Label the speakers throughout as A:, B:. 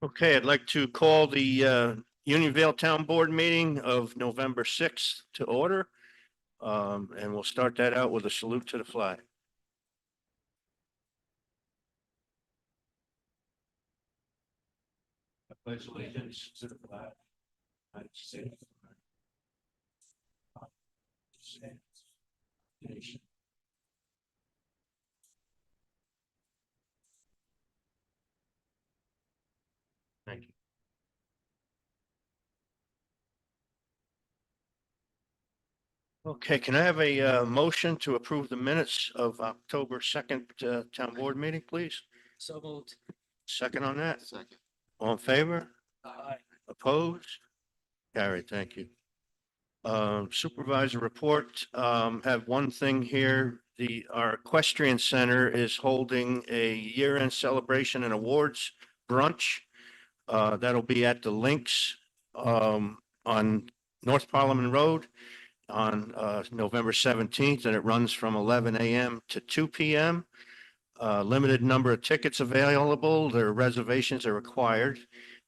A: Okay, I'd like to call the Unionville Town Board meeting of November 6th to order. And we'll start that out with a salute to the flag. I pledge allegiance to the flag of the United States of America, nation. Thank you. Okay, can I have a motion to approve the minutes of October 2nd town board meeting, please?
B: So moved.
A: Second on that?
C: Second.
A: All in favor?
B: Aye.
A: Opposed? Carried, thank you. Supervisor report, have one thing here. Our equestrian center is holding a year-end celebration and awards brunch. That'll be at the Links, on North Parliament Road on, November 17th, and it runs from 11 a.m. to 2 p.m. Limited number of tickets available. Their reservations are required.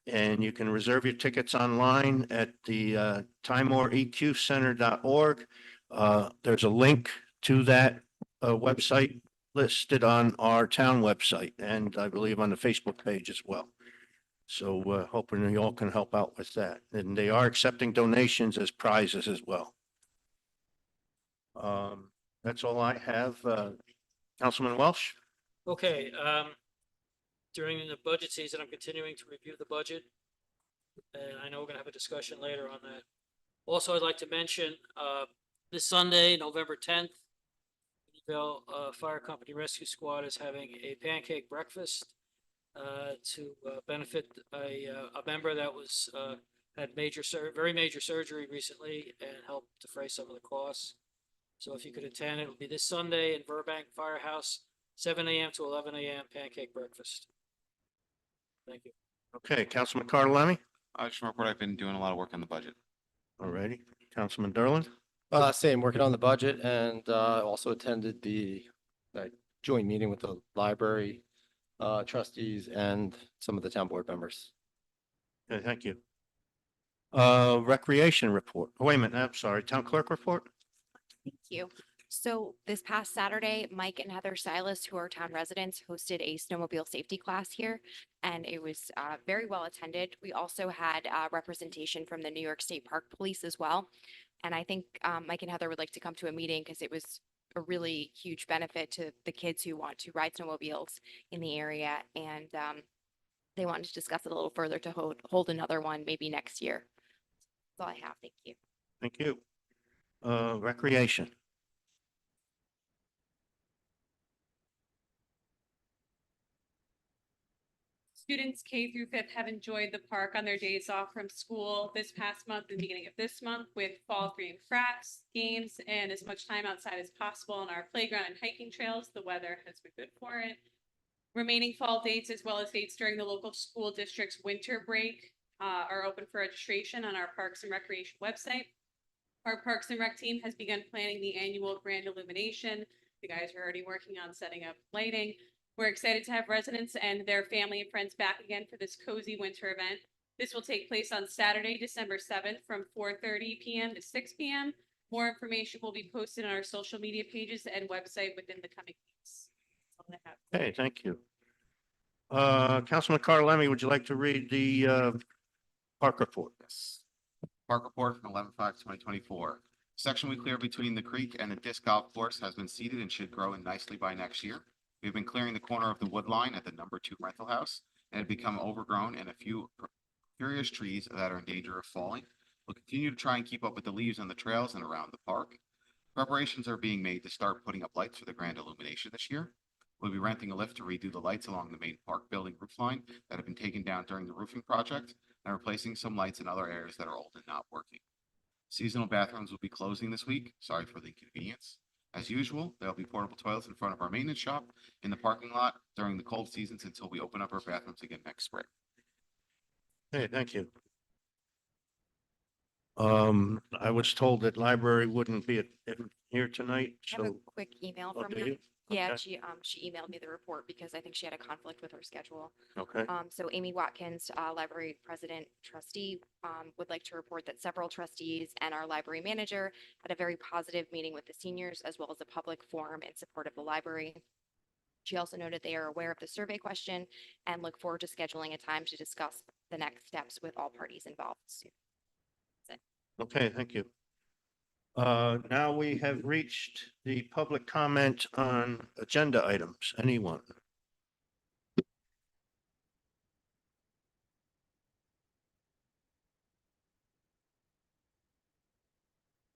A: And you can reserve your tickets online at the TimoreEQCenter.org. There's a link to that website listed on our town website and I believe on the Facebook page as well. So hoping you all can help out with that. And they are accepting donations as prizes as well. That's all I have. Councilman Welsh?
B: Okay, during the budget season, I'm continuing to review the budget. And I know we're gonna have a discussion later on that. Also, I'd like to mention, this Sunday, November 10th, Unionville Fire Company Rescue Squad is having a pancake breakfast to benefit a member that was had very major surgery recently and help defray some of the costs. So if you could attend, it'll be this Sunday in Burbank Firehouse, 7 a.m. to 11 a.m. pancake breakfast. Thank you.
A: Okay, Councilman Carlemi?
C: I just report I've been doing a lot of work on the budget.
A: All righty. Councilman Derlin?
D: Same, working on the budget and also attended the joint meeting with the library trustees and some of the town board members.
A: Okay, thank you. Recreation report. Oh, wait a minute, I'm sorry. Town clerk report?
E: Thank you. So this past Saturday, Mike and Heather Silas, who are town residents, hosted a snowmobile safety class here, and it was very well attended. We also had representation from the New York State Park Police as well. And I think Mike and Heather would like to come to a meeting because it was a really huge benefit to the kids who want to ride snowmobiles in the area. And they wanted to discuss it a little further to hold another one maybe next year. That's all I have. Thank you.
A: Thank you. Recreation.
F: Students K through 5th have enjoyed the park on their days off from school this past month and beginning of this month with fall themed crafts, games, and as much time outside as possible on our playground and hiking trails. The weather has been good for it. Remaining fall dates as well as dates during the local school district's winter break are open for registration on our Parks and Recreation website. Our Parks and Rec team has begun planning the annual grand illumination. The guys are already working on setting up lighting. We're excited to have residents and their family and friends back again for this cozy winter event. This will take place on Saturday, December 7th from 4:30 p.m. to 6 p.m. More information will be posted on our social media pages and website within the coming weeks. That's all I have.
A: Okay, thank you. Councilman Carlemi, would you like to read the park report?
C: Yes. Park report from 11/5/2024. Section we clear between the creek and the disc golf course has been seeded and should grow in nicely by next year. We've been clearing the corner of the wood line at the number 2 rental house and had become overgrown and a few curious trees that are in danger of falling. We'll continue to try and keep up with the leaves on the trails and around the park. Preparations are being made to start putting up lights for the grand illumination this year. We'll be renting a lift to redo the lights along the main park building roof line that have been taken down during the roofing project and replacing some lights in other areas that are old and not working. Seasonal bathrooms will be closing this week. Sorry for the inconvenience. As usual, there'll be portable toilets in front of our maintenance shop in the parking lot during the cold seasons until we open up our bathrooms again next spring.
A: Hey, thank you. I was told that library wouldn't be here tonight,
E: I have a
A: so.
E: quick email
A: Oh,
E: from
A: do
E: them.
A: you?
E: Yeah,
A: Okay.
E: she emailed me the report because I think she had a conflict with her schedule.
A: Okay,
E: So Amy Watkins, library president trustee, would like to report that several trustees and our library manager had a very positive meeting with the seniors as well as a public forum in support of the library. She also noted they are aware of the survey question and look forward to scheduling a time to discuss the next steps with all parties involved soon.
A: okay, thank you. Now we have reached the public comment on agenda items. Anyone?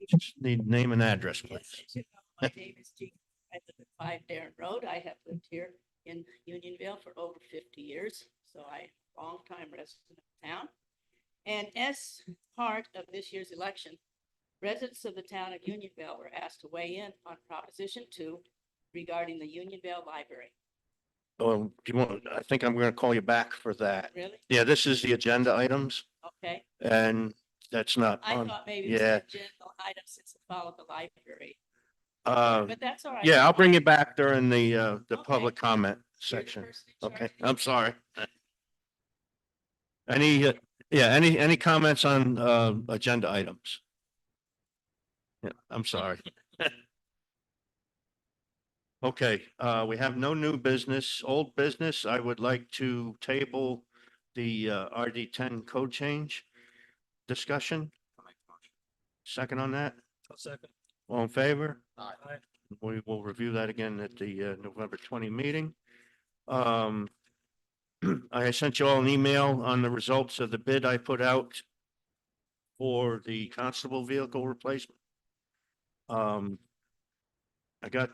A: Just need name and address,
G: Yes,
A: please.
G: as you know, my name is Jean. I live at 5 Darren Road. I have lived here in Unionville for over 50 years, so I'm a longtime resident of town. And as part of this year's election, residents of the town of Unionville were asked to weigh in on Proposition 2 regarding the Unionville Library.
A: Oh, do you want, I think I'm gonna call you back for that.
G: Really?
A: Yeah, this is the agenda items
G: Okay.
A: and that's not
G: I
A: on,
G: thought maybe it was
A: yeah.
G: an agenda item since it followed the library,
A: Uh,
G: but that's all right.
A: yeah, I'll bring you back during the
G: Okay.
A: public comment
G: You're the
A: section.
G: person in charge.
A: Okay, I'm sorry. Any, yeah, any comments on, agenda items? Yeah, I'm sorry. Okay, we have no new business, old business. I would like to table the, RD10 code change discussion.
C: I'll make the motion.
A: Second on that,
B: A second.
A: all in favor?
B: Aye.
A: We will review that again at the, November 20 meeting. I sent you all an email on the results of the bid I put out for the constable vehicle replacement. I got,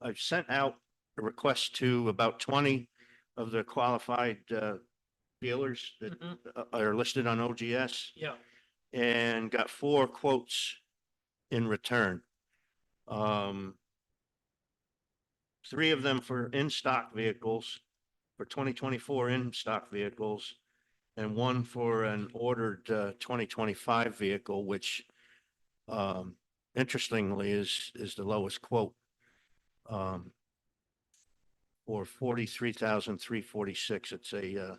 A: I've sent out a request to about 20 of the qualified, dealers that
B: Mhm.
A: are listed on OGS
B: Yeah,
A: and got 4 quotes in return. 3 of them for in-stock vehicles, for 2024 in-stock vehicles, and 1 for an ordered 2025 vehicle, which interestingly is the lowest quote. For 43,346. It's a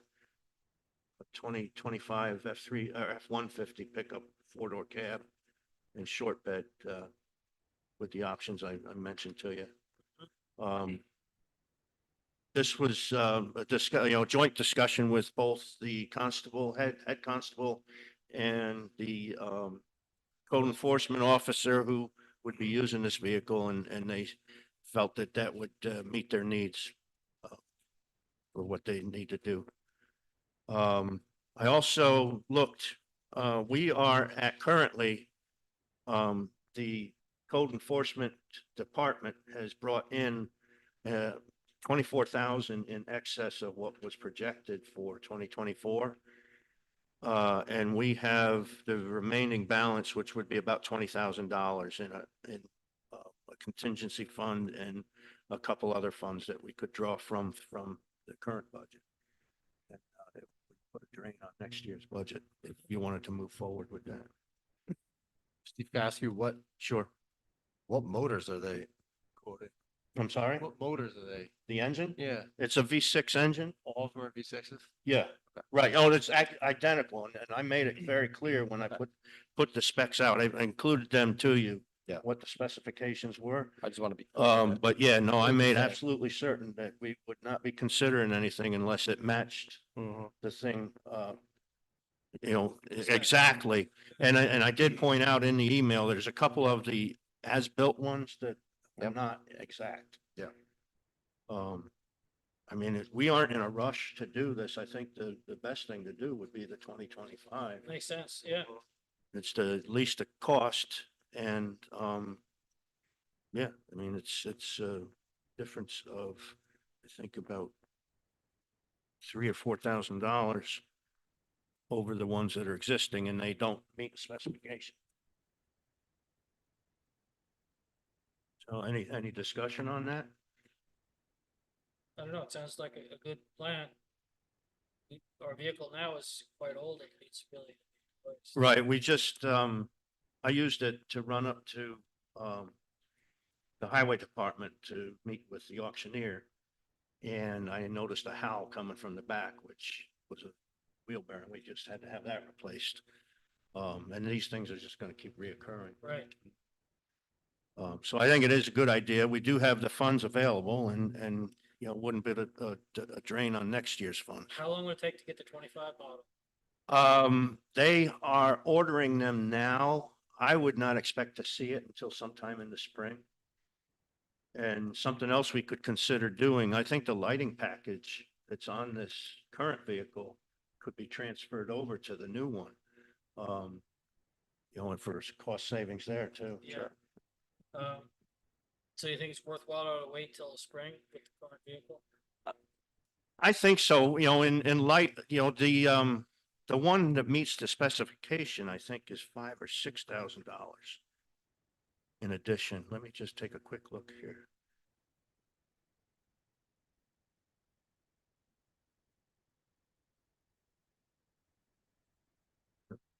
A: 2025 F3 or F-150 pickup 4-door cab and short bed with the options I mentioned to you. This was a joint discussion with both the constable, head constable and the code enforcement officer who would be using this vehicle, and they felt that that would meet their needs for what they need to do. I also looked, we are at currently, the code enforcement department has brought in 24,000 in excess of what was projected for 2024. And we have the remaining balance, which would be about $20,000 in a contingency fund and a couple other funds that we could draw from the current budget. And it would put a drain on next year's budget if you wanted to move forward with that.
D: Steve, can I ask you
A: Sure.
D: what motors are they quoted?
A: I'm sorry,
D: What motors are they?
A: the engine?
D: Yeah,
A: It's a V6 engine?
D: all of them are V6s?
A: Yeah, right. Oh, it's identical. And I made it very clear when I put the specs out. I included them to you.
D: Yeah.
A: What the specifications were.
D: I just want to be. clear on that.
A: But yeah, no, I
D: What
A: made
D: you're saying.
A: absolutely certain that we would not be considering anything unless it matched
D: Mhm.
A: the thing, exactly. And I did point out in the email, there's a couple of the as-built ones that are
D: Yep.
A: not exact.
D: Yeah.
A: I mean, if we aren't in a rush to do this, I think the best thing to do would be the 2025.
B: makes sense. Yeah.
A: It's the least the cost and, yeah, I mean, it's a difference of, I think about $3,000 or $4,000 over the ones that are existing and they don't meet the specification. So any discussion on that?
B: I don't know. It sounds like a good plan. Our vehicle now is quite old. It needs really. replaced.
A: Right, we just, I used it to run up to, the highway department to meet with the auctioneer. And I noticed a howl coming from the back, which was a wheel bearing. We just had to have that replaced. And these things are just gonna keep reoccurring.
B: Right.
A: So I think it is a good idea. We do have the funds available and, you know, wouldn't be a drain on next year's funds.
B: How long would it take to get the 25 model?
A: They are ordering them now. I would not expect to see it until sometime in the spring. And something else we could consider doing, I think the lighting package that's on this current vehicle could be transferred over to the new one. You know, and for cost savings there too.
B: Yeah. So you think it's worthwhile to wait till the spring with the current vehicle?
A: I think so, you know, in light, you know, the one that meets the specification, I think is $5,000 or $6,000. In addition, let me just take a quick look here.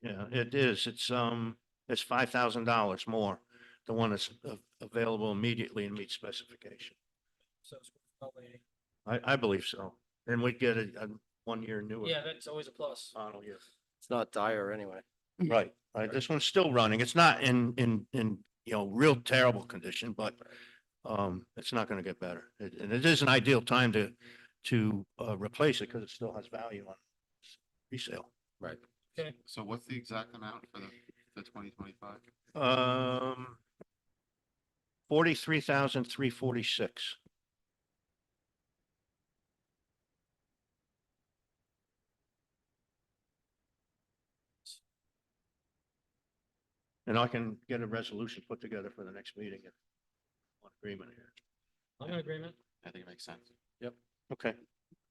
A: Yeah, it is. It's $5,000 more. The one that's available immediately and meets specification.
B: So it's worthwhile waiting.
A: I believe so. And we'd get a 1 year newer
B: Yeah, that's always a plus.
A: model, yes.
D: It's not dire anyway.
A: Right, right. This one's still running. It's not in, you know, real terrible condition, but it's not gonna get better. And it is an ideal time to replace it because it still has value on resale.
D: Right.
B: Okay,
C: So what's the exact amount for the 2025?
A: 43,346. And I can get a resolution put together for the next meeting if on agreement here.
B: I'm in agreement.
C: I think it makes sense.
A: Okay,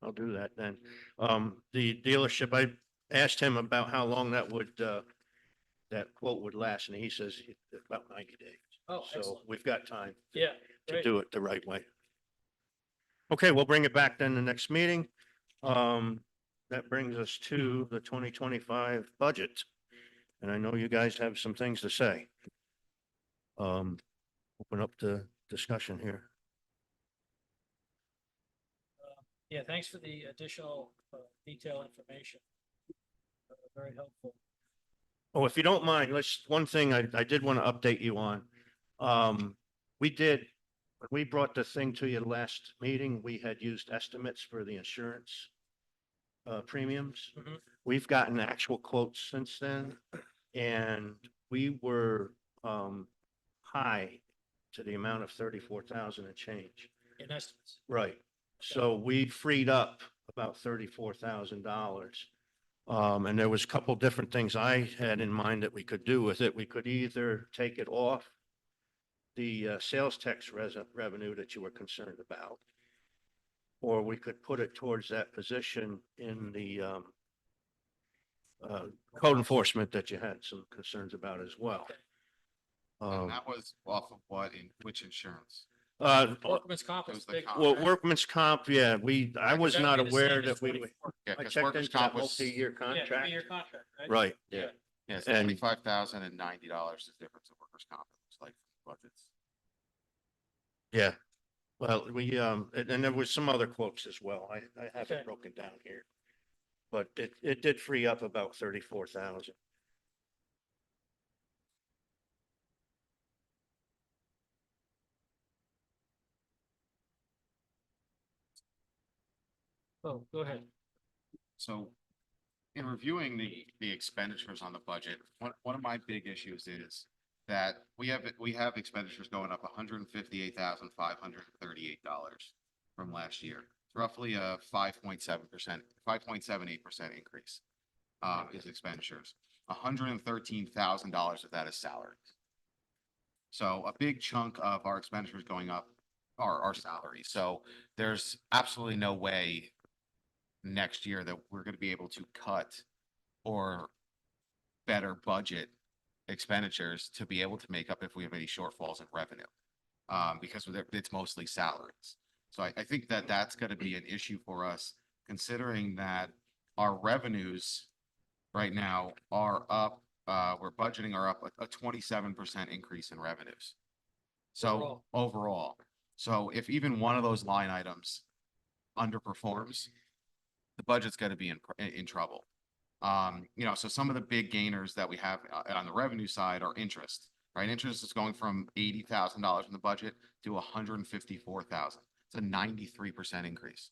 A: I'll do that then. The dealership, I asked him about how long that would, that quote would last, and he says about 90 days.
B: Oh,
A: So
B: excellent.
A: we've got time
B: Yeah,
A: to
B: great.
A: do it the right way. Okay, we'll bring it back then the next meeting. That brings us to the 2025 budget. And I know you guys have some things to say. Open up the discussion here.
B: Yeah, thanks for the additional detailed information. Very helpful.
A: Oh, if you don't mind, one thing I did want to update you on. When we brought the thing to you last meeting, we had used estimates for the insurance premiums.
B: Mhm.
A: We've gotten actual quotes since then, and we were high to the amount of 34,000 and change.
B: In estimates.
A: Right. So we freed up about $34,000. And there was a couple different things I had in mind that we could do with it. We could either take it off the sales tax revenue that you were concerned about, or we could put it towards that position in the code enforcement that you had some concerns about as well.
C: And that was off of what, in which insurance?
B: Workman's comp
C: It
B: is
C: was the
B: big.
C: comp.
A: Well, workman's comp, yeah, I was
B: That'd
A: not
B: be the
A: aware
B: same as
A: that we,
B: 24.
C: Yeah,
A: I
C: because
A: checked
C: workers'
A: into that
C: comp was,
A: multi-year
B: Yeah,
A: contract.
B: 3-year contract, right?
A: Right.
B: Yeah.
C: yeah, it's
A: and-
C: $25,090 is difference in workers' comp, it looks like, budgets.
A: Yeah. Well, and there was some other quotes as well. I have
B: Okay.
A: it broken down here. But it did free up about 34,000.
B: Oh, go ahead.
C: So in reviewing the expenditures on the budget, one of my big issues is that we have expenditures going up $158,538 from last year. It's roughly a 5.7%, 5.78% increase is expenditures. $113,000 of that is salaries. So a big chunk of our expenditures going up are our salaries. So there's absolutely no way next year that we're going to be able to cut or better budget expenditures to be able to make up if we have any shortfalls in revenue. Because it's mostly salaries. So I think that that's going to be an issue for us, considering that our revenues right now are up, we're budgeting are up a 27% increase in revenues. So overall, so if even one of those line items underperforms, the budget's gonna be in trouble. You know, so some of the big gainers that we have on the revenue side are interest, right? Interest is going from $80,000 in the budget to $154,000. It's a 93% increase.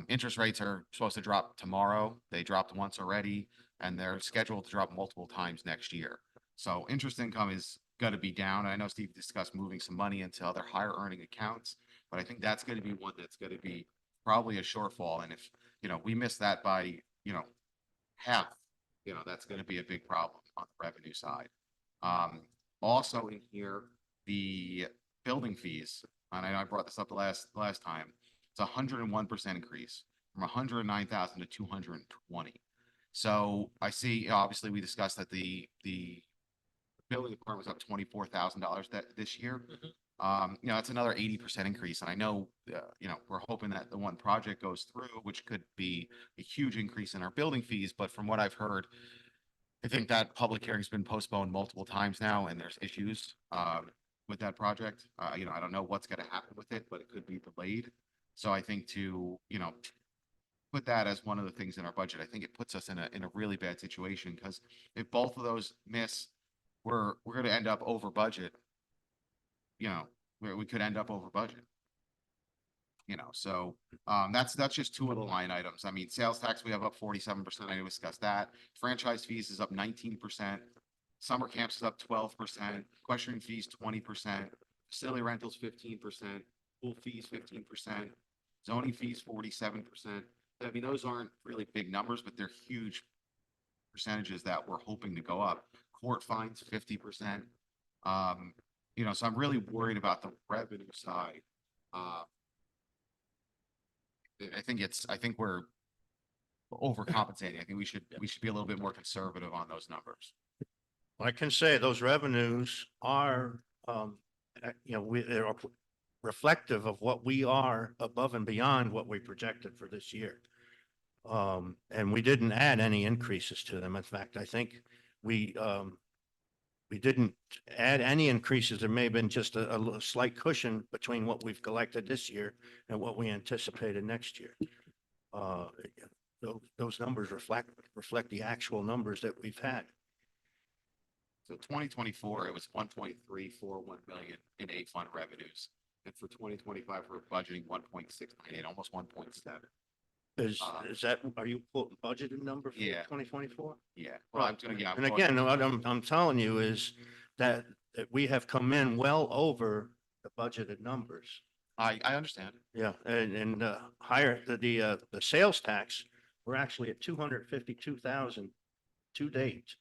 C: Interest rates are supposed to drop tomorrow. They dropped once already, and they're scheduled to drop multiple times next year. So interest income is gonna be down. I know Steve discussed moving some money into other higher earning accounts, but I think that's gonna be one that's gonna be probably a shortfall. And if, you know, we miss that by, you know, half, you know, that's gonna be a big problem on the revenue side. Also in here, the building fees, and I know I brought this up the last time, it's a 101% increase from 109,000 to 220. So I see, obviously, we discussed that the building department was up $24,000 this year. You know, that's another 80% increase. And I know, you know, we're hoping that the one project goes through, which could be a huge increase in our building fees. But from what I've heard, I think that public hearing's been postponed multiple times now, and there's issues with that project. You know, I don't know what's gonna happen with it, but it could be delayed. So I think to, you know, put that as one of the things in our budget, I think it puts us in a really bad situation, because if both of those miss, we're gonna end up over budget. You know, where we could end up over budget. You know, so that's just two of the line items. I mean, sales tax, we have up 47%. I discussed that. Franchise fees is up 19%. Summer camps is up 12%. Equestrian fees 20%. Facility rentals 15%. Pool fees 15%. Zoning fees 47%. I mean, those aren't really big numbers, but they're huge percentages that we're hoping to go up. Court fines 50%. You know, so I'm really worried about the revenue side. I think we're overcompensating. I think we should be a little bit more conservative on those numbers.
A: I can say those revenues are, you know, they're reflective of what we are above and beyond what we projected for this year. And we didn't add any increases to them. In fact, I think we didn't add any increases. There may have been just a slight cushion between what we've collected this year and what we anticipated next year. Those numbers reflect the actual numbers that we've had.
C: So 2024, it was 1.341 million in A fund revenues. And for 2025, we're budgeting 1.698, almost 1.7.
A: Is that, are you quoting budgeted number for
C: Yeah.
A: 2024?
C: Yeah. Well, I'm gonna, yeah.
A: And again, what I'm telling you is that we have come in well over the budgeted numbers.
C: I understand.
A: Yeah, and higher, the sales tax, we're actually at 252,000 to date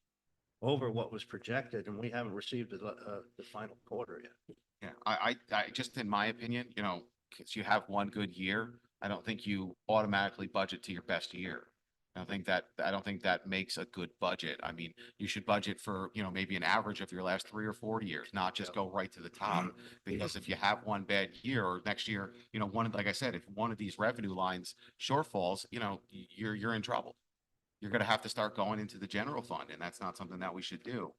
A: over what was projected, and we haven't received the final quarter yet.
C: Yeah, I just, in my opinion, you know, because you have one good year, I don't think you automatically budget to your best year. I don't think that makes a good budget. I mean, you should budget for, you know, maybe an average of your last 3 or 4 years, not just go right to the top. Because if you have one bad year, or next year, you know, like I said, if one of these revenue lines shortfalls, you know, you're in trouble. You're gonna have to start going into the general fund, and that's not something that we should do.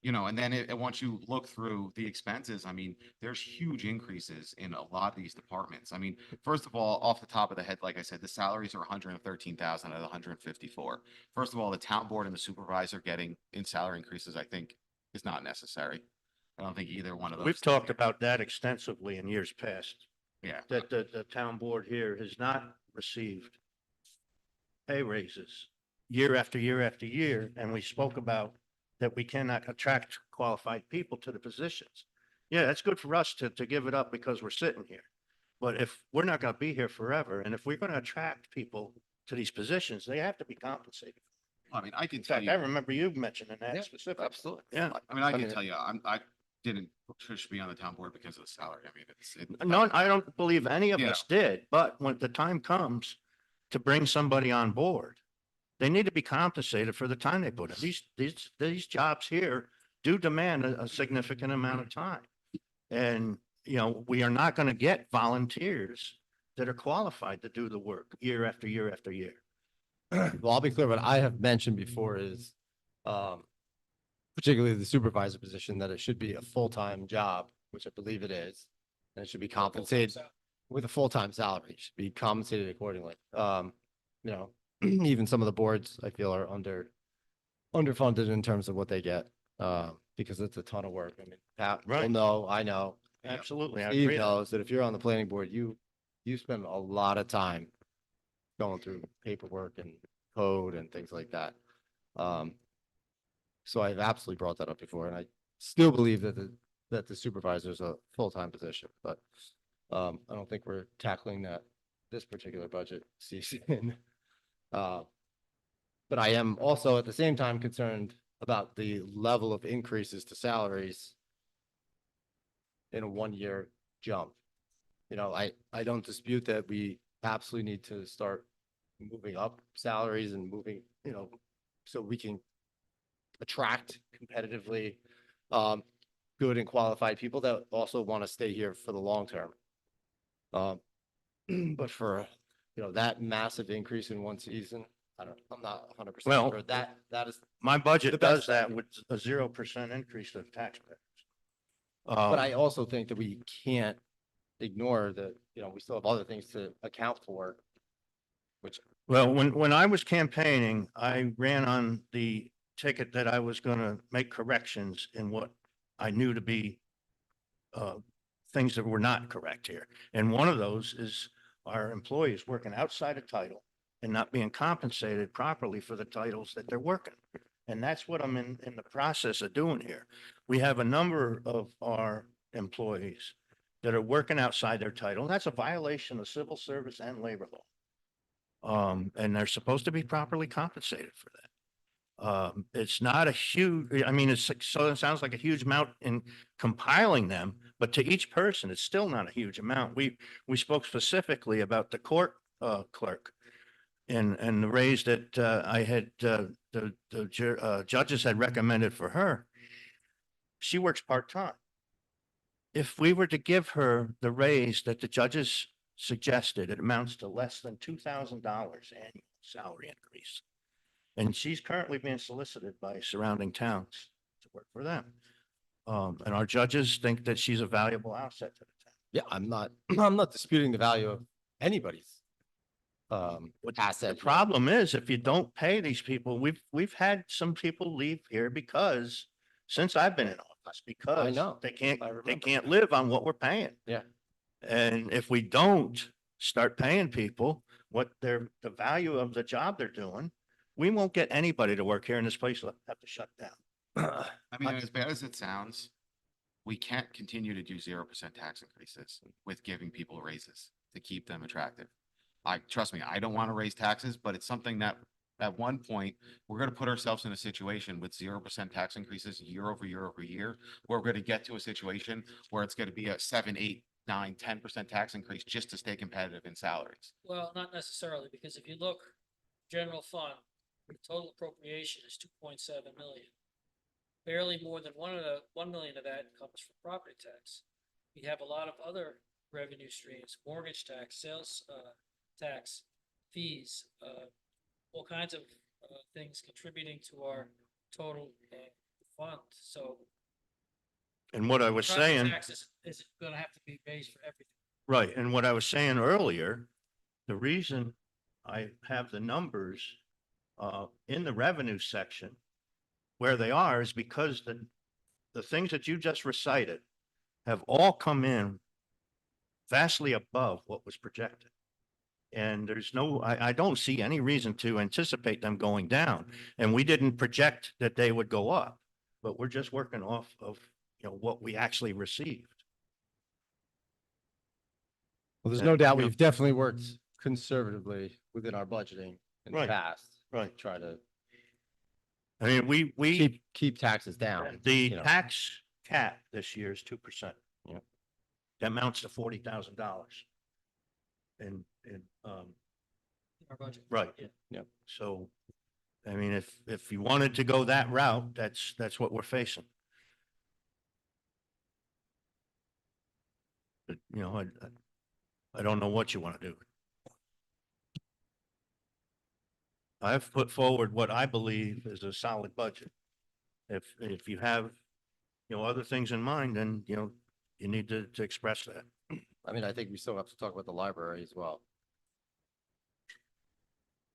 C: You know, and then once you look through the expenses, I mean, there's huge increases in a lot of these departments. I mean, first of all, off the top of the head, like I said, the salaries are 113,000 out of 154. First of all, the town board and the supervisor getting in salary increases, I think, is not necessary. I don't think either one of those.
A: We've talked about that extensively in years past,
C: Yeah,
A: that the town board here has not received pay raises year after year after year, and we spoke about that we cannot attract qualified people to the positions. Yeah, that's good for us to give it up because we're sitting here. But if we're not going to be here forever, and if we're going to attract people to these positions, they have to be compensated.
C: I mean, I can
A: In
C: tell
A: fact,
C: you.
A: I remember you mentioning that
D: Yeah,
A: specifically.
D: Absolutely.
A: Yeah.
C: I mean, I can
D: mean,
C: tell you, I didn't push to be on the town board because of the salary. I mean,
A: No, I don't believe any of
C: Yeah.
A: us did, but when the time comes to bring somebody on board, they need to be compensated for the time they put in. These jobs here do demand a significant amount of time. And, you know, we are not going to get volunteers that are qualified to do the work year after year after year.
D: Well, I'll be clear, what I have mentioned before is, particularly the supervisor position, that it should be a full-time job, which I believe it is. And it should be compensated with a full-time salary, it should be compensated accordingly. You know, even some of the boards I feel are underfunded in terms of what they get, because it's a ton of work. I mean, Pat will
A: Right.
D: know, I know.
A: Absolutely. I
D: Steve
A: agree.
D: knows that if you're on the planning board, you spend a lot of time going through paperwork and code and things like that. So I've absolutely brought that up before, and I still believe that the supervisor is a full-time position, but I don't think we're tackling that this particular budget season. But I am also at the same time concerned about the level of increases to salaries in a 1-year jump. You know, I don't dispute that we absolutely need to start moving up salaries and moving, you know, so we can attract competitively, good and qualified people that also want to stay here for the long term. But for, you know, that massive increase in one season, I'm not 100%
A: Well,
D: sure that is,
A: My
D: The
A: budget
D: best
A: does that with a 0% increase of taxpayers.
D: but I also think that we can't ignore that, you know, we still have other things to account for, which,
A: Well, when I was campaigning, I ran on the ticket that I was gonna make corrections in what I knew to be things that were not correct here. And one of those is our employees working outside of title and not being compensated properly for the titles that they're working. And that's what I'm in the process of doing here. We have a number of our employees that are working outside their title. That's a violation of civil service and labor law. And they're supposed to be properly compensated for that. It's not a huge, I mean, so it sounds like a huge amount in compiling them, but to each person, it's still not a huge amount. We spoke specifically about the court, clerk and the raise that, I had, judges had recommended for her. She works part-time. If we were to give her the raise that the judges suggested, it amounts to less than $2,000 annual salary increase. And she's currently being solicited by surrounding towns to work for them. And our judges think that she's a valuable asset to the town.
D: yeah, I'm not disputing the value of anybody's
A: The
D: asset.
A: problem is if you don't pay these people, we've had some people leave here because since I've been in office, because
D: know.
A: they
D: I remember.
A: can't live on what we're paying.
D: Yeah.
A: And if we don't start paying people what the value of the job they're doing, we won't get anybody to work here and this place will have to shut down.
C: I mean, as bad as it sounds, we can't continue to do 0% tax increases with giving people raises to keep them attractive. Trust me, I don't want to raise taxes, but it's something that at one point, we're going to put ourselves in a situation with 0% tax increases year over year over year, where we're going to get to a situation where it's going to be a 7, 8, 9, 10% tax increase just to stay competitive in salaries.
B: Well, not necessarily, because if you look, general fund, the total appropriation is 2.7 million. Barely more than 1 million of that comes from property tax. We have a lot of other revenue streams, mortgage tax, sales, tax, fees, all kinds of, things contributing to our total, fund, so.
A: And what I was
B: property
A: saying.
B: tax is gonna have to be raised for everything.
A: Right, and what I was saying earlier, the reason I have the numbers in the revenue section where they are is because the things that you just recited have all come in vastly above what was projected. And there's I don't see any reason to anticipate them going down. And we didn't project that they would go up, but we're just working off of, you know, what we actually received.
D: Well, there's
A: And,
D: no doubt
A: you know-
D: we've definitely worked conservatively within our budgeting in the
A: Right,
D: past.
A: right.
D: Try to
A: I mean, we,
D: keep taxes down.
A: the
D: you know.
A: tax cap this year is 2%.
D: Yeah.
A: That amounts to $40,000. In,
B: Our budget.
A: right.
B: Yeah.
D: Yep.
A: So, I mean, if you wanted to go that route, that's what we're facing. But, you know, I don't know what you want to do. I've put forward what I believe is a solid budget. If you have, other things in mind, then, you need to express that.
D: I mean, I think we still have to talk about the library as well.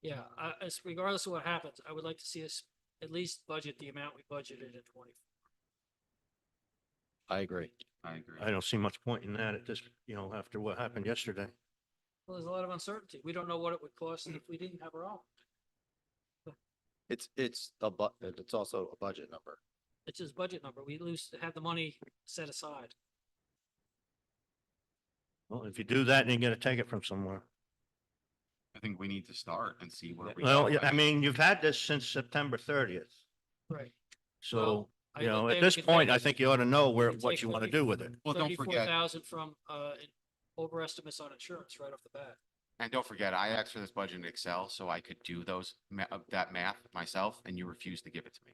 B: Yeah, as regardless of what happens, I would like to see us at least budget the amount we budgeted in 20.
D: I agree.
C: I agree.
A: I don't see much point in that at this, after what happened yesterday.
B: Well, there's a lot of uncertainty. We don't know what it would cost if we didn't have our own.
D: It's also a budget number.
B: It's his budget number. We have the money set aside.
A: Well, if you do that, then you gotta take it from somewhere.
C: I think we need to start and see where we.
A: Well,
C: go.
A: yeah, I mean, you've had this since September 30th.
B: Right.
A: So,
B: Well, I looked
A: at
B: at
A: this
B: we could
A: point,
B: take
A: I
B: it-
A: think you ought to know
B: we could
A: what
B: take
A: you want to
B: 30
A: do with it.
C: Well, don't forget,
B: 34,000 from, overestimates on insurance right off the bat.
C: and don't forget, I asked for this budget in Excel so I could do that math myself, and you refused to give it to me.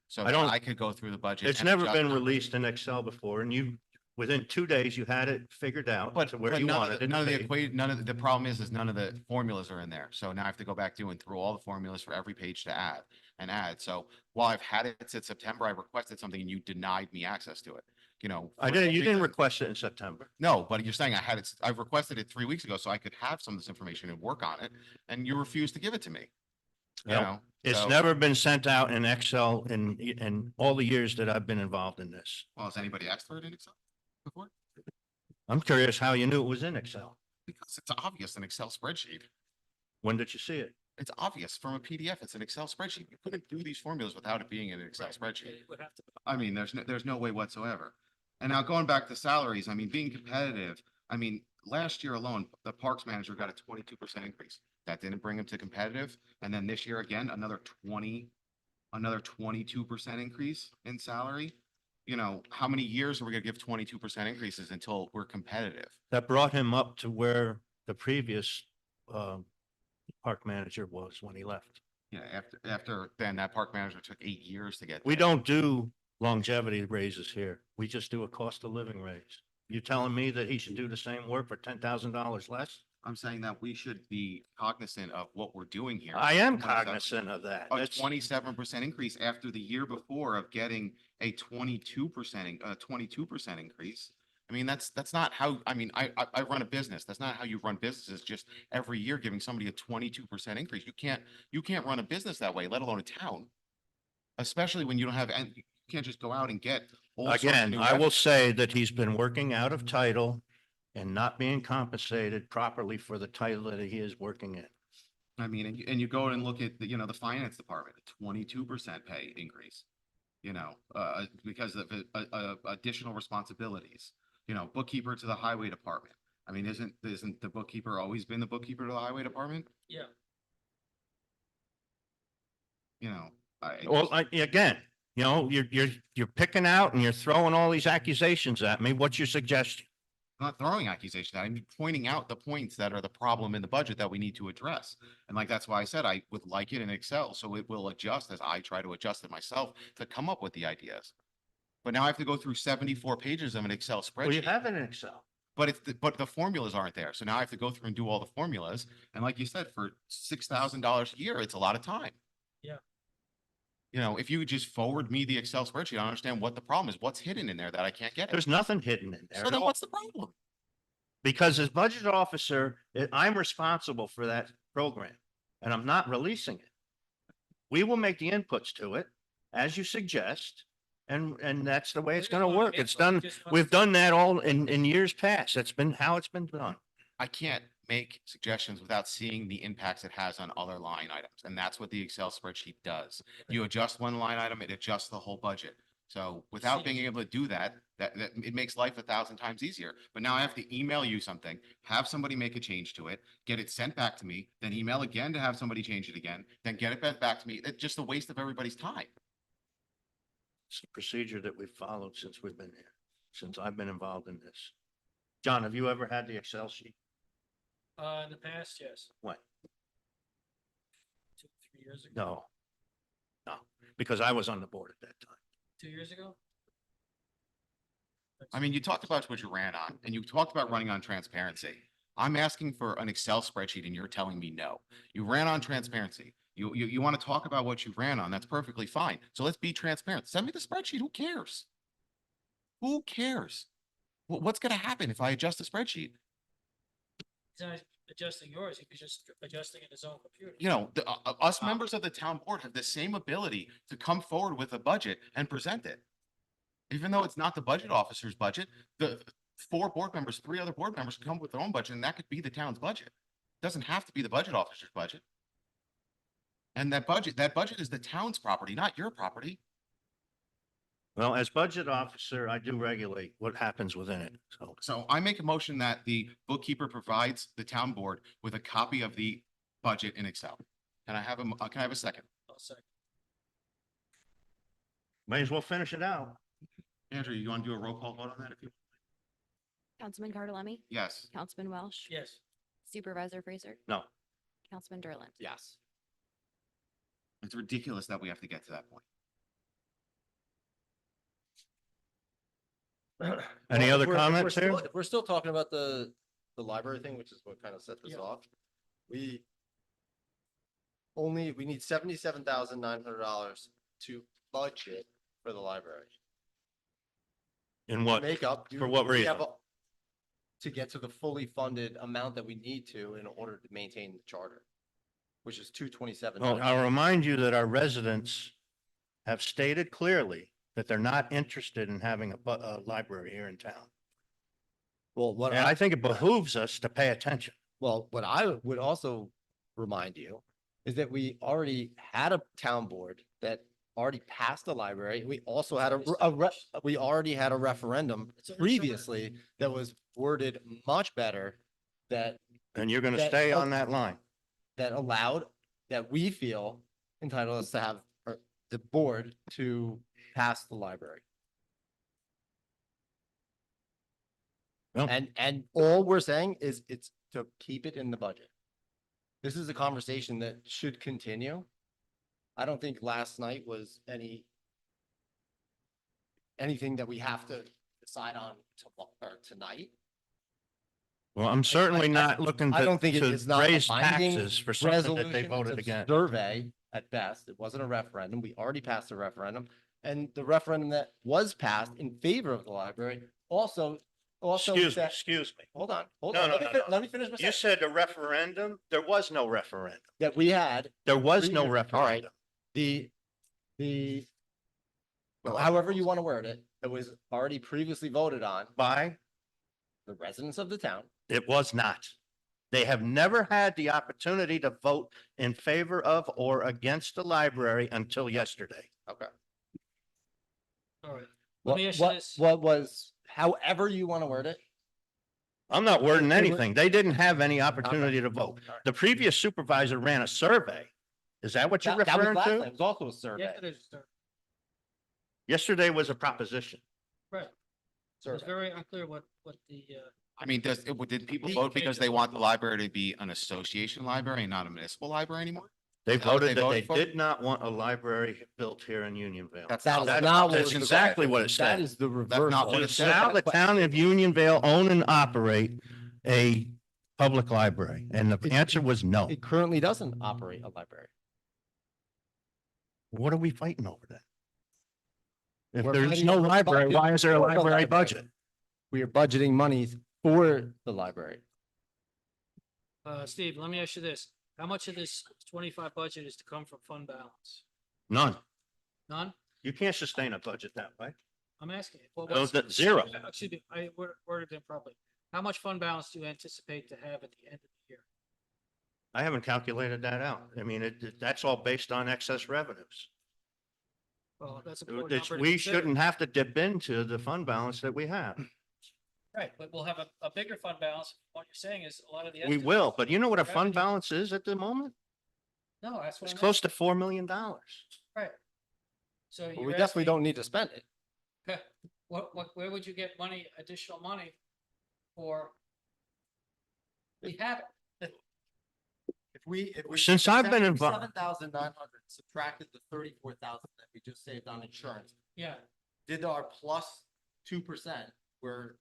C: So
A: I
C: that
A: don't-
C: I could go through the budget.
A: It's
C: and
A: never
C: adjust
A: been
C: numbers.
A: released in Excel before, and within 2 days, you had it figured out
C: But,
A: to where
C: but
A: you
C: none of
A: wanted
C: the,
A: it
C: none
A: to
C: of the
A: be.
C: equate, none of the problem is none of the formulas are in there. So now I have to go back doing through all the formulas for every page to add. So while I've had it since September, I requested something and you denied me access to it.
A: You
C: for-
A: didn't
C: because-
A: request it in September.
C: No, but you're saying I've requested it 3 weeks ago so I could have some of this information and work on it, and you refused to give it to me. You
A: Nope.
C: know,
A: It's
C: so-
A: never been sent out in Excel in all the years that I've been involved in this.
C: Well, has anybody asked for it in Excel before?
A: I'm curious how you knew it was in Excel.
C: Because it's obvious in Excel spreadsheet.
A: When did you see it?
C: It's obvious from a PDF. It's an Excel spreadsheet. You couldn't do these formulas without it being in an Excel
B: Right.
C: spreadsheet.
B: It would have to.
C: I mean, there's no way whatsoever. And now going back to salaries, I mean, being competitive, I mean, last year alone, the parks manager got a 22% increase. That didn't bring him to competitive. And then this year again, another 22% increase in salary. How many years are we gonna give 22% increases until we're competitive?
A: That brought him up to where the previous park manager was when he left.
C: After then that park manager took 8 years to get.
A: We
C: there.
A: don't do longevity raises here. We just do a cost of living raise. You telling me that he should do the same work for $10,000 less?
C: I'm saying that we should be cognizant of what we're doing here.
A: I am
C: 27
A: cognizant of that.
C: A
A: That's-
C: 27% increase after the year before of getting a 22% increase. I mean, that's not how, I mean, I run a business. That's not how you run businesses, just every year giving somebody a 22% increase. You can't run a business that way, let alone a town. Especially when you don't have, and you can't just go out and get. all sorts of
A: Again,
C: new
A: I will
C: revenue.
A: say that he's been working out of title and not being compensated properly for the title that he is working in.
C: I mean, and you go and look at the finance department, a 22% pay increase. Because of additional responsibilities, bookkeeper to the highway department. I mean, isn't the bookkeeper always been the bookkeeper to the highway department?
B: Yeah.
A: Well, again, you're picking out and you're throwing all these accusations at me. What's your suggestion?
C: I'm not throwing accusations. I'm pointing out the points that are the problem in the budget that we need to address. And that's why I said I would like it in Excel, so it will adjust as I try to adjust it myself to come up with the ideas. But now I have to go through 74 pages of an Excel
A: Well, you
C: spreadsheet,
A: have it in Excel.
C: but but the formulas aren't there. So now I have to go through and do all the formulas. And like you said, for $6,000 a year, it's a lot of time.
B: Yeah.
C: If you would just forward me the Excel spreadsheet, I understand what the problem is, what's hidden in there that I can't get it.
A: There's nothing hidden in there
C: So
A: at
C: then
A: all.
C: what's the problem?
A: Because as budget officer, I'm responsible for that program and I'm not releasing it. We will make the inputs to it as you suggest. And that's the way it's
B: We just
A: gonna
B: want
A: work.
B: input.
A: It's
B: We
A: done.
B: just want-
A: We've done that all in years past. That's been how it's been done.
C: I can't make suggestions without seeing the impacts it has on other line items. And that's what the Excel spreadsheet does. You adjust one line item, it adjusts the whole budget. So without being able to do that it makes life 1,000 times easier. But now I have to email you something, have somebody make a change to it, get it sent back to me, then email again to have somebody change it again, then get it back to me. It's just a waste of everybody's time.
A: It's a procedure that we've followed since we've been here, since I've been involved in this. John, have you ever had the Excel sheet?
B: In the past, yes.
A: When?
B: 2, 3 years ago.
A: No. No, because I was on the board at that time.
B: 2 years ago.
C: I mean, you talked about what you ran on and you talked about running on transparency. I'm asking for an Excel spreadsheet and you're telling me no. You ran on transparency. You want to talk about what you ran on, that's perfectly fine. So let's be transparent. Send me the spreadsheet. Who cares? Who cares? What's gonna happen if I adjust the spreadsheet?
B: He's not adjusting yours, he's just adjusting in his own computer.
C: You know, us members of the town board have the same ability to come forward with a budget and present it. Even though it's not the budget officer's budget, the 4 board members, 3 other board members can come with their own budget, and that could be the town's budget. Doesn't have to be the budget officer's budget. And that budget is the town's property, not your property.
A: Well, as budget officer, I do regulate what happens within it, so.
C: So I make a motion that the bookkeeper provides the town board with a copy of the budget in Excel. Can I have can I have a second?
B: I'll second.
A: May as well finish it out.
C: Andrew, you want to do a roll call vote on that? If you,
E: Councilman Bartolome,
C: yes.
E: Councilman Welsh,
B: Yes,
E: Supervisor Fraser,
A: No,
E: Councilman Derland.
D: Yes.
C: It's ridiculous that we have to get to that point.
A: any
D: Well,
A: other
D: if we're
A: comments
D: still-
A: here?
D: If we're still talking about the library thing, which is what kind of set this
B: Yeah.
D: off, we need $77,900 to budget for the library.
A: In what?
D: Make up.
A: For what
D: we have
A: reason?
D: To get to the fully funded amount that we need to in order to maintain the charter, which is 227.
A: Well, I'll remind you that our residents have stated clearly that they're not interested in having a library here in town.
D: Well, what
A: And I think it behooves us to pay attention.
D: Well, what I would also remind you is that we already had a town board that already passed the library. We also had we already had a referendum
B: It's already started.
D: previously that was worded much better that,
A: And you're going to
D: That-
A: stay on that line.
D: that allowed, that we feel entitled us to have the board to pass the library.
A: Well-
D: And all we're saying is it's to keep it in the budget. This is a conversation that should continue. I don't think last night was anything that we have to decide on tonight.
A: Well, I'm certainly not looking
D: I don't think
A: to
D: it's not a
A: raise
D: binding
A: taxes for something that they
D: resolution.
A: voted
D: It's a
A: against.
D: survey at best. It wasn't a referendum. We already passed the referendum. And the referendum that was passed in favor of the library also said,
A: Excuse me.
D: hold on,
A: No,
D: let me,
A: no, no.
D: let me finish my
A: You
D: sentence.
A: said a referendum? There was no referendum.
D: That we had
A: There was no
D: Previous- all right.
A: referendum.
D: the, however you want to word it, that was already previously voted on
A: By?
D: the residents of the town.
A: It was not. They have never had the opportunity to vote in favor of or against the library until yesterday.
D: Okay.
B: all right. Let
D: What,
B: me ask you
D: what,
B: this.
D: what was, however you want to word it,
A: I'm not wording
D: They were-
A: anything. They didn't have any opportunity to vote.
D: All right.
A: The previous supervisor ran a survey. Is that what you're
D: that was
A: referring
D: last night.
A: to?
D: It was also a survey.
B: Yeah, it is, sir.
A: Yesterday was a proposition.
B: Right. It was
D: Survey.
B: very unclear what the,
C: I mean, did people
D: The-
C: vote because they want the library to be an association library and not a municipal library anymore?
A: They
C: Is that what
A: voted that they
C: for?
A: did not want a library built here in Unionville.
C: That's
D: That
C: not
D: is
C: what-
D: not what
A: That's
D: was
A: exactly what it
D: That
A: said.
D: is the
C: not
D: reverse.
C: what it
A: To
C: said.
A: allow the town of Unionville own and operate a public library? And the answer was no.
D: It currently doesn't operate a library.
A: What are we fighting over then? If
D: We're
A: there's
D: fighting
A: no
D: over the
A: library,
D: budget
A: why is there a
D: for the
A: library
D: library.
A: budget?
D: We are budgeting monies for the library.
B: Steve, let me ask you this. How much of this 25 budget is to come from fund balance?
A: None.
B: None?
A: You can't sustain a budget that way.
B: I'm asking. You. Well,
A: No,
B: what's-
A: that's zero.
B: Excuse me, I worded it improperly. How much fund balance do you anticipate to have at the end of the year?
A: I haven't calculated that out. I mean, that's all based on excess revenues.
B: Well, that's. an important number to
A: We
B: consider.
A: shouldn't have to dip into the fund balance that we have.
B: Right, but we'll have a bigger fund balance. What you're saying is a lot of the.
A: We
B: estimates-
A: will, but you know what a
B: Revenue.
A: fund balance is at the moment?
B: No, that's what
A: It's
B: I'm
A: close to $4 million.
B: Right. So
D: But
B: you're
D: we definitely
B: asking-
D: don't need to spend it.
B: Okay, where would you get money, additional money for? We have it.
D: If we.
A: Since I've been involved-
D: 7,900 subtracted the 34,000 that we just saved on insurance,
B: Yeah,
D: did our plus 2%, we're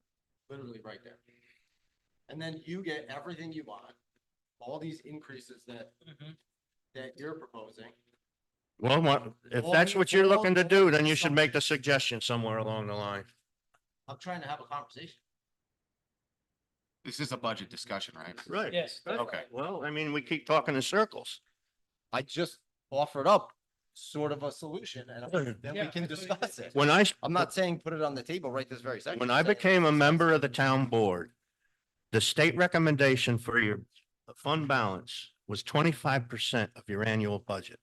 D: literally right there. And then you get everything you want, all these increases that
B: mhm.
D: that you're proposing.
A: Well, if
D: All
A: that's
D: we-
A: what you're
D: all-
A: looking to
D: all
A: do,
D: we
A: then you should
D: discussed-
A: make the suggestion somewhere along the line.
D: I'm trying to have a conversation.
C: This is a budget discussion, right?
A: Right.
B: Yes.
C: Okay.
A: Well, I mean, we keep talking in circles.
D: I just offered up sort of a solution and then we
B: Yeah,
D: can
B: I totally
D: discuss
B: agree.
D: it.
A: When I,
D: I'm not saying put it on the table right this very second.
A: when
D: I'm
A: I
D: saying
A: became a
D: let's discuss
A: member
D: it.
A: of the town board, the state recommendation for your fund balance was 25% of your annual budget.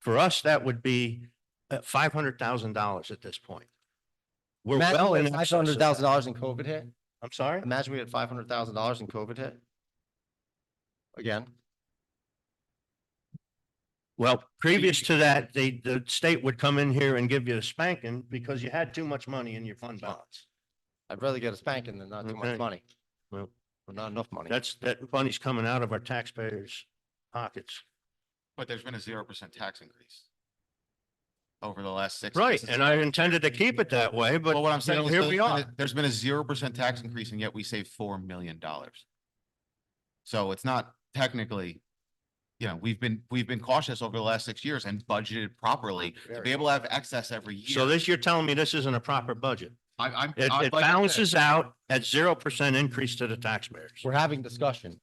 A: For us, that would be $500,000 at this point. We're
D: Imagine
A: well
D: we
A: in
D: had
A: excess of that.
D: $500,000 in COVID hit.
A: I'm sorry?
D: Imagine we had $500,000 in COVID hit. Again,
A: Well, previous to that, the state would come in here and give you a spanking because you had too much money in your fund balance.
D: I'd rather get a spanking than not too much
A: Okay.
D: money.
A: Well,
D: Or not enough money.
A: that money's coming out of our taxpayers' pockets.
C: But there's been a 0% tax increase over the last 6.
A: Right, and I intended to keep it that way, but
C: Well, what I'm
A: you
C: saying
A: know,
C: is
A: here we are.
C: there's been a 0% tax increase and yet we saved $4 million. So it's not technically, we've been cautious over the last 6 years and budgeted properly to
D: Very
C: be able to have excess every year.
A: So this, you're telling me this isn't a proper budget?
C: I'm.
A: It
C: like I said,
A: balances out at 0% increase to the taxpayers.
D: We're having discussion.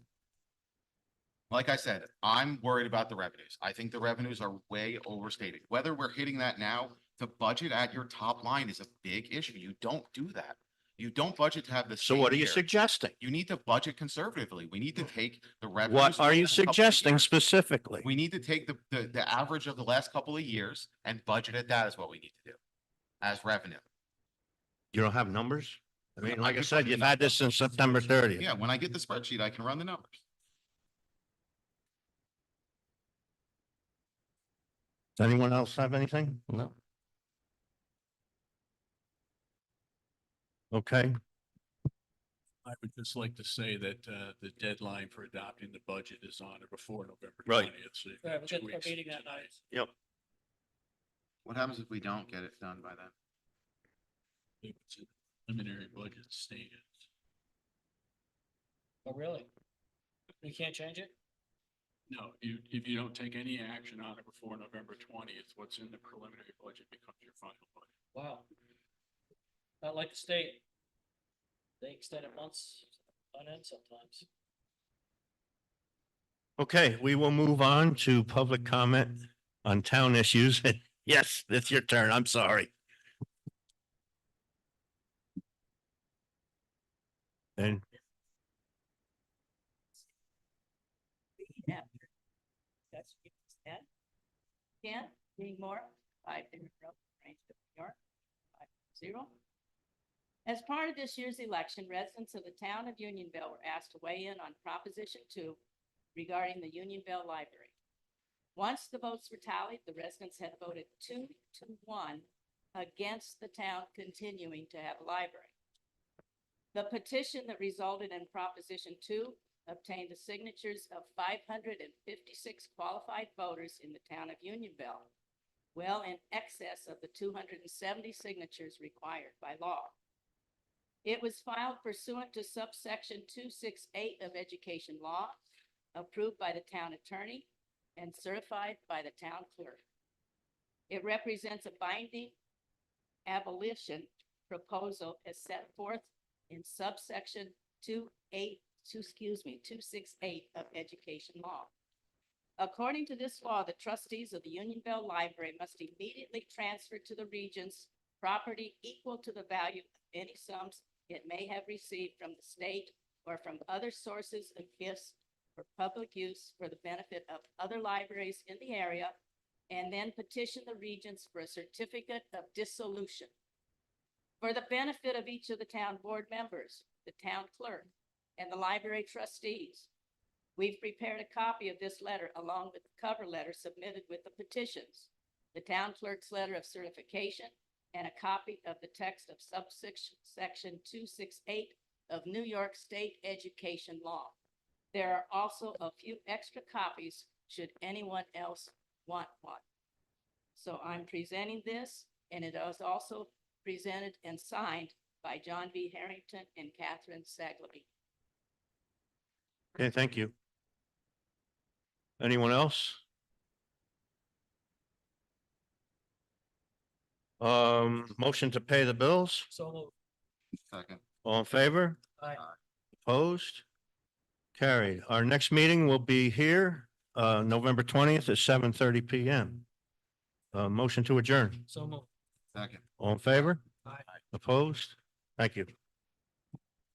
C: Like I said, I'm worried about the revenues. I think the revenues are way overstated. Whether we're hitting that now, the budget at your top line is a big issue. You don't do that. You don't budget to have the.
A: So
C: same
A: what are you
C: year.
A: suggesting?
C: You need to budget conservatively. We need to take the revenues.
A: What are
C: over
A: you
C: the couple of
A: suggesting
C: years.
A: specifically?
C: We need to take the average of the last couple of years and budget at that is what we need to do as revenue.
A: You don't have numbers? I mean,
C: I
A: like I
C: can
A: said,
C: run
A: you've
C: the
A: had this since September 30th.
C: Yeah, when I get the spreadsheet, I can run the numbers.
A: Does anyone else have anything?
D: No.
A: Okay,
H: I would just like to say that the deadline for adopting the budget is on or before November
A: Right.
H: 20th. So you've
B: Yeah,
H: got
B: we
H: 2
B: get a
H: weeks
B: meeting that
H: tonight.
B: night.
C: What happens if we don't get it done by then?
H: If it's a preliminary budget stage.
B: Oh, really? We can't change it?
H: No, if you don't take any action on it before November 20th, what's in the preliminary budget becomes your final budget.
B: Wow. Not like the state. They extend it months on end sometimes.
A: okay, we will move on to public comment on town issues. Yes, it's your turn. I'm sorry. And
G: Yeah. That's what you said. Ken, any more? 5 different road, range of New York, 5-0. As part of this year's election, residents of the town of Unionville were asked to weigh in on Proposition 2 regarding the Unionville Library. Once the votes were tallied, the residents had voted 2-1 against the town continuing to have a library. The petition that resulted in Proposition 2 obtained the signatures of 556 qualified voters in the town of Unionville, well in excess of the 270 signatures required by law. It was filed pursuant to subsection 268 of education law, approved by the town attorney and certified by the town clerk. It represents a binding abolition proposal as set forth in subsection 268 of education law. According to this law, the trustees of the Unionville Library must immediately transfer to the Regents property equal to the value of any sums it may have received from the state or from other sources of gifts for public use for the benefit of other libraries in the area, and then petition the Regents for a certificate of dissolution. For the benefit of each of the town board members, the town clerk, and the library trustees, we've prepared a copy of this letter along with the cover letter submitted with the petitions, the town clerk's letter of certification, and a copy of the text of subsection 268 of New York State education law. There are also a few extra copies should anyone else want one. So I'm presenting this, and it is also presented and signed by John V. Harrington and Catherine Sagleby.
A: okay, thank you. Anyone else? Motion to pay the bills.
B: So moved.
C: Second.
A: All in favor?
B: Aye.
A: Opposed? Carried. Our next meeting will be here, November 20th at 7:30 PM. Motion to adjourn.
B: So moved.
C: Second.
A: All in favor?
B: Aye.
A: Opposed? Thank you.